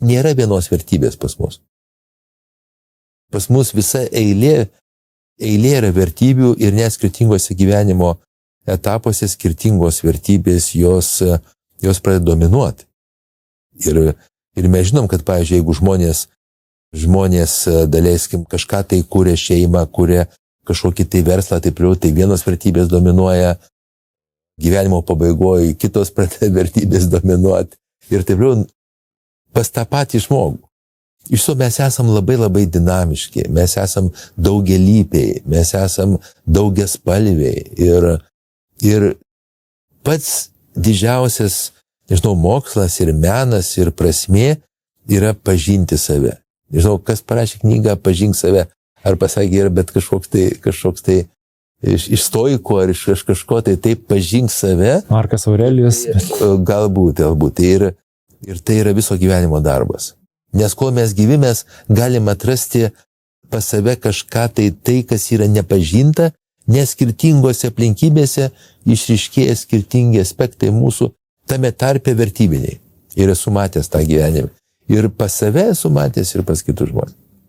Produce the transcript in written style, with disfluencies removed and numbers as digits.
nėra vienos vertybės pas mus. Pas mus visa eilė yra vertybių ir net skirtingose gyvenimo etapuose skirtingos vertybės jos pradeda dominuoti. Ir mes žinom, kad, pavyzdžiui, jeigu žmonės daleiskim, kažką tai kūrė šeimą, kūrė kažkokį tai verslą, tai vienos vertybės dominuoja, gyvenimo pabaigoje kitos pradeda vertybės dominuoti. Ir taip pas tą patį žmogų. Iš to mes esam labai labai dinamiški, mes esam daugialypiai, mes esam daugiaspalviai. Ir pats didžiausias, mokslas ir menas ir prasmė yra pažinti save. Nežinau, kas parašė knygą Pažink save, ar pasakė, yra bet kažkoks tai iš stoiko ar iš kažko tai taip pažink save. Markas Aurelijus. Galbūt. Ir tai yra viso gyvenimo darbas. Nes kol mes gyvi, mes galim atrasti pas save kažką tai, kas yra nepažinta, nes skirtingose aplinkybėse išryškėja skirtingi aspektai mūsų, tame tarpe vertybiniai. Ir esu matęs tą gyvenimą. Ir pas save esu matęs ir pas kitus žmonės.